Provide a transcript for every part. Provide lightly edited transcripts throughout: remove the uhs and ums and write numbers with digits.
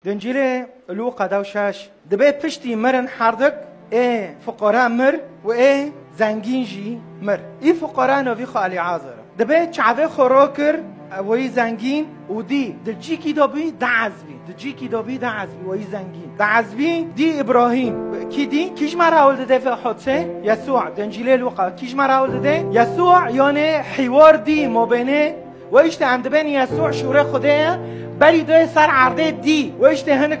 دنجيلي لوقا دوشاش دبي بشتي مرن حردك فقراء مر زنگين جي مر فقراء نوفي خو علي عازر دبي چعوه خوروكر وي زنگين ودي دجيكي دوبي دعزبي دجيكي دوبي دعزبي وي زنگين دعزبي دي ابراهيم كي دي كيش ما راول ده في حدثه يسوع دنجيلي لوقا كيش ما راول ده يسوع يعني حوار دي ما بينه ويشت عند بين يسوع شوره خداه بری دوی سر عرضه دی و اشته هنه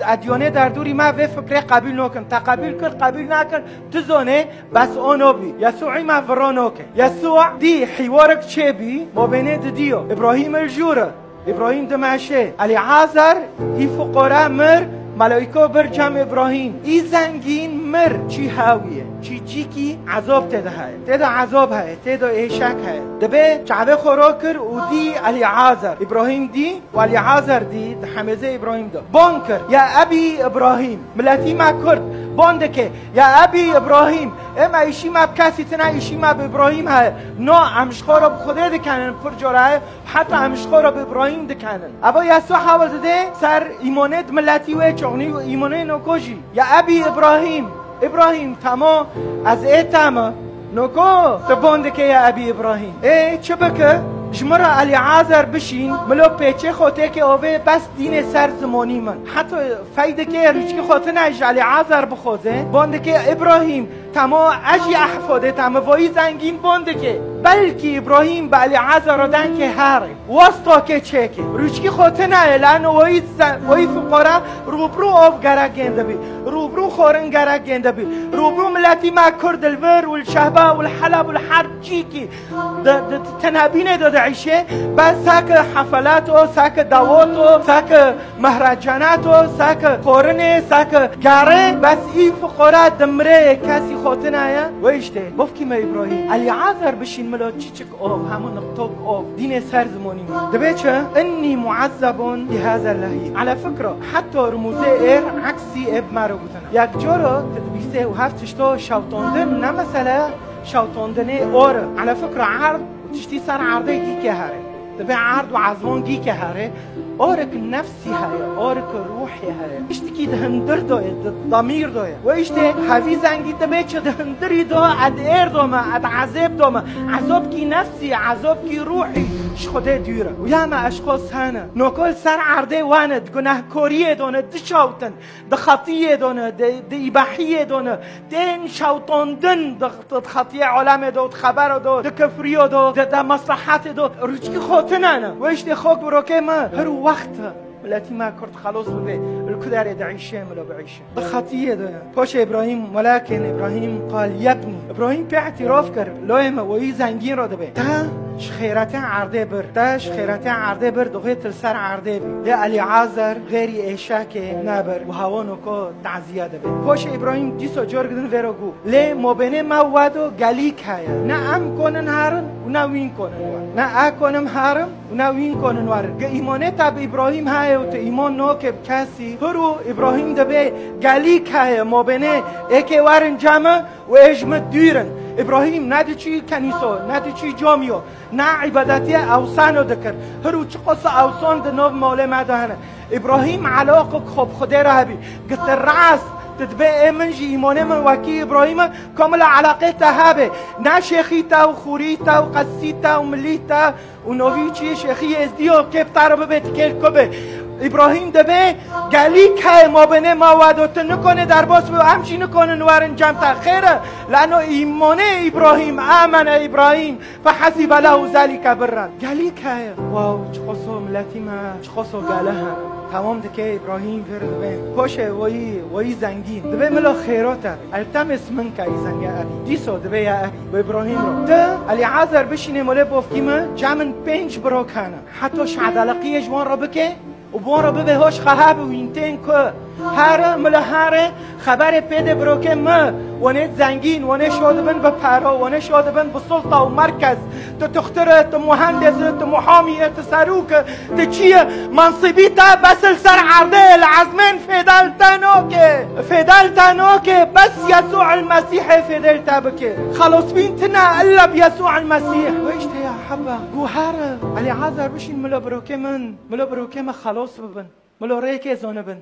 ادیانه در دوری ما به فکر قبول نکن تقبل کرد قبول نکن تو زونه بس اونو بی یسوعی ما فرانو که یسوع دی حوارک چه بی ما بینه دیو ابراهیم الجوره ابراهیم دمشه علی عازر فقراء مر ملائکه بر جمع ابراهیم زنگین مر چی هاویه چی کی عذاب تدا عذاب های تدا ایشک های دبه چعبه خوراکر و دی علی عازر ابراهیم دی و علی عازر دی حمزه ابراهیم دا بانکر یا ابی ابراهیم ملتی ما کرد بانده که یا ابی ابراهیم اما ایشی ما کسی تنه ایشی ما به ابراهیم های نه امشخورا به خوده دکنن پر جاره حتی امشخورا به ابراهیم دکنن ابا یسوع حاول ده سر ایمانت ملتی و چونی ایمانه نوکوشی یا ابی ابراهیم تمام از تمام نوکو تبونده که یا ابی ابراهیم چه بکه جمرا علی عازر بشین ملو پیچه خوته که اوه بس دین سر زمانی من حتی فایده که روچی خوته نش علی عازر بخوزه بانده که ابراهیم تمام اجی احفاده تمام وای زنگین بانده که بلکه ابراهیم به علی عازر را دن که هره واسطا که چه که روچی خوته نه لان وای فقرا روبرو آف گرک گنده بی روبرو خورن گرک گنده بی روبرو ملتی ما کرد الور والشهبه والحلب والحرب چی که تنابینه داده عيشه بس ساك حفلات ساك دعوات ساك مهرجانات ساك قرن ساك قاره بس فقراء دمره كاسي خوتنايا ويشته بفكي ما ابراهيم علي عازر بشين ملو تشيك اوف همون نقطوك اوف دين سر زماني دبيتشا اني معذب بهذا اللهي على فكره حتى رموزه اير عكسي اب مارو بوتنا يك جورو تدبيسه وهفتشتو شوطوندن نه مثلا شوطوندنه اور على فكره عرض تشتي صار عرضي كي كهره تبع عرض وعزمان كي كهره اورك نفسي هاي اورك روحي هاي اشتكي دهندر دوية ضمير دوية واشتي حفي زنگي تبيتش دهندري دو اد اير دوما اد عذاب دوما عذاب كي نفسي عذاب كي روحي شخده ديره وياما اشخاص هانا نوكل سر عرضي واند گناه كوريه دونه دشاوتن دخطيه دونه ديباحيه دونه دين شاوتوندن دخطيه علم دو خبر دو دكفريو دو ده مصلحات دو روچكي خوتنانا واشتي خوك بروكي ما هرو وقت ملتي ما كرت خلاص ببي الكدار يدعيشه ملو بعيشه بخطيه ده باش ابراهيم ولكن ابراهيم قال يا ابني ابراهيم باعتراف كر لويما وي زنگين رو دبه تا خيرته عرضه بر تاش خيرته عرضه بر دوغيت السر عرضه بي يا علي عازر غيري ايشاك نابر وهوانو كو تعزيه دبه باش ابراهيم ديسو جورگدن ويروگو لي مبينه ما وادو گليك هيا نا ام كونن هارن ونا وين كونن وار نا اكونم هارم ونا وين كونن وار ايمانه تاب ابراهيم هيا و ايمان نو که کسی هرو ابراهيم دبه گليك هيا مبينه اكي وارن جامع و اجمد ديرن ابراهيم ندی چی کنیسو ندی چی جامیو نه عبادتی اوثانو دکر هرو چی قصه اوثان د نو مولا مدهنه ابراهيم علاقه خوب خدا را هبی قلت الرعس تتبقى منجي ايمانه من وكي ابراهيم كامل علاقته هبه نه شيخيتا وخوريتا وقسيتا ومليتا ونوفيتشي شيخي ازديو كيف تعرف بيتكل كبه ابراهيم دبه گلیک های ما بینه ما وعدت نکنه در باس و همچی نکنه نوارن جمع خیره لانه ایمان ابراهيم آمن ابراهيم فحسب له ذلك برا گلیک های واو چه خصو ملتی ما چه خصو گله هم تمام دکه ابراهيم فرد بین پاشه وی زنگین دبه ملا خیرات التمس منك ای زنگ ابی دیسو دبه یا ابی به ابراهيم رو ده علی عازر بشینه مولا بافکیمه جمن 5 برو کنه حتی شعدلقی جوان را بکه وبورا ببهوش خهاب وينتين كو هاره ملا هاره خبر پیده بروکه ما ونه زنگین ونه شاده بن به پرا ونه شاده بن به سلطه و مرکز تو تختره تو مهندس تو محامیه تو سروک تو چیه منصبی تا بس السر عرضه العزمین فدال تنوکه بس يسوع المسيح فدال تابكه خلاص بينتنا الا بيسوع المسيح ويش يا حبه جو هاره علي عازر بشين ملا بروكه من خلاص ببن ملو ریک زونه بن